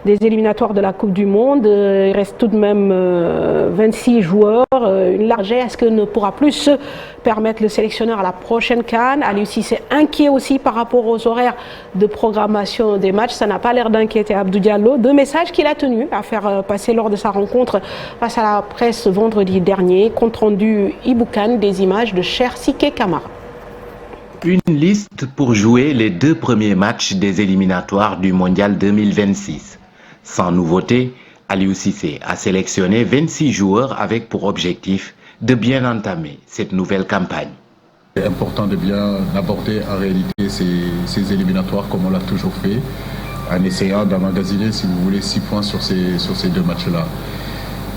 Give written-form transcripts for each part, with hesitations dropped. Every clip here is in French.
des éliminatoires de la Coupe du Monde. Il reste tout de même 26 joueurs, une largesse. Est-ce que ne pourra plus se permettre le sélectionneur à la prochaine CAN? Aliou Cissé inquiet aussi par rapport aux horaires de programmation des matchs. Ça n'a pas l'air d'inquiéter Abdou Diallo. Deux messages qu'il a tenu à faire passer lors de sa rencontre face à la presse vendredi dernier. Compte rendu Iboukan des images de Cheikh Siké Camara. Une liste pour jouer les 2 premiers matchs des éliminatoires du Mondial 2026. Sans nouveauté, Aliou Cissé a sélectionné 26 joueurs avec pour objectif de bien entamer cette nouvelle campagne. C'est important de bien aborder en réalité ces éliminatoires comme on l'a toujours fait, en essayant d'emmagasiner, si vous voulez, 6 points sur ces 2 matchs-là.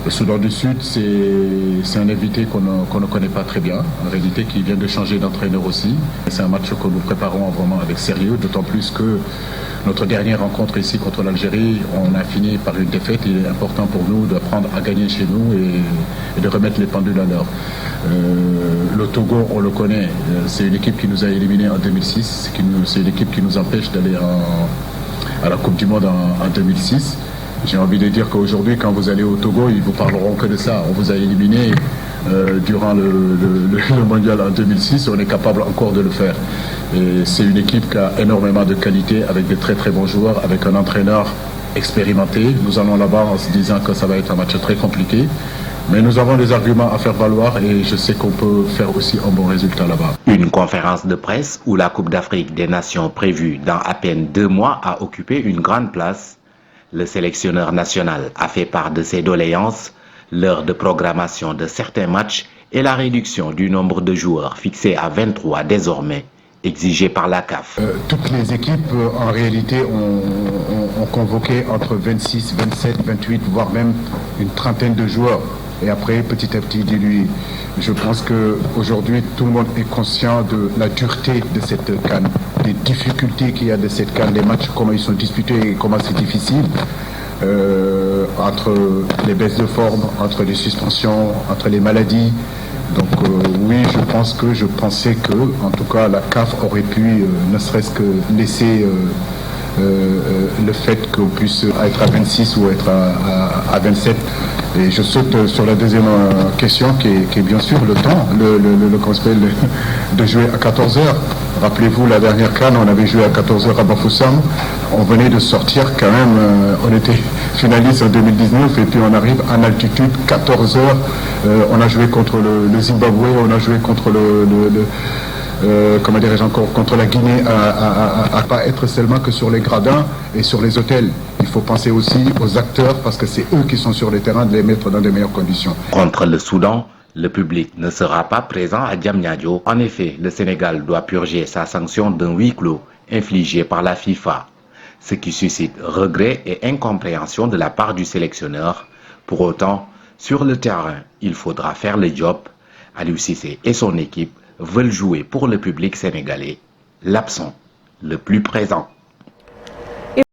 Le Soudan du Sud, c'est un invité qu'on ne connaît pas très bien, en réalité qui vient de changer d'entraîneur aussi. C'est un match que nous préparons vraiment avec sérieux, d'autant plus que notre dernière rencontre ici contre l'Algérie, on a fini par une défaite. Il est important pour nous d'apprendre à gagner chez nous et de remettre les pendules à l'heure. Le Togo, on le connaît, c'est une équipe qui nous a éliminés en 2006, c'est une équipe qui nous empêche d'aller à la Coupe du Monde en 2006. J'ai envie de dire qu'aujourd'hui, quand vous allez au Togo, ils vous parleront que de ça. On vous a éliminé durant le mondial en 2006, on est capable encore de le faire. Et c'est une équipe qui a énormément de qualité, avec de très très bons joueurs, avec un entraîneur expérimenté. Nous allons là-bas en se disant que ça va être un match très compliqué. Mais nous avons des arguments à faire valoir et je sais qu'on peut faire aussi un bon résultat là-bas. Une conférence de presse où la Coupe d'Afrique des Nations prévue dans à peine 2 mois a occupé une grande place. Le sélectionneur national a fait part de ses doléances, l'heure de programmation de certains matchs et la réduction du nombre de joueurs fixé à 23 désormais, exigé par la CAF. Toutes les équipes en réalité ont convoqué entre 26, 27, 28, voire même une trentaine de joueurs. Et après, petit à petit, dilué. Je pense qu'aujourd'hui, tout le monde est conscient de la dureté de cette CAN, des difficultés qu'il y a de cette CAN, les matchs, comment ils sont disputés et comment c'est difficile, entre les baisses de forme, entre les suspensions, entre les maladies. Donc oui, je pensais que, en tout cas, la CAF aurait pu, ne serait-ce que laisser le fait qu'on puisse être à 26 ou être à 27. Et je saute sur la deuxième question qui est bien sûr le temps, le concept de jouer à 14h. Rappelez-vous, la dernière CAN, on avait joué à 14h à Bafoussam. On venait de sortir quand même, on était finaliste en 2019 et puis on arrive en altitude, 14h. On a joué contre le Zimbabwe, on a joué contre comment dirais-je encore, contre la Guinée, à pas être seulement que sur les gradins et sur les hôtels. Il faut penser aussi aux acteurs parce que c'est eux qui sont sur le terrain, de les mettre dans de meilleures conditions. Contre le Soudan, le public ne sera pas présent à Diamniadio. En effet, le Sénégal doit purger sa sanction d'un huis clos infligé par la FIFA, ce qui suscite regret et incompréhension de la part du sélectionneur. Pour autant, sur le terrain, il faudra faire le job. Aliou Cissé et son équipe veulent jouer pour le public sénégalais, l'absent le plus présent.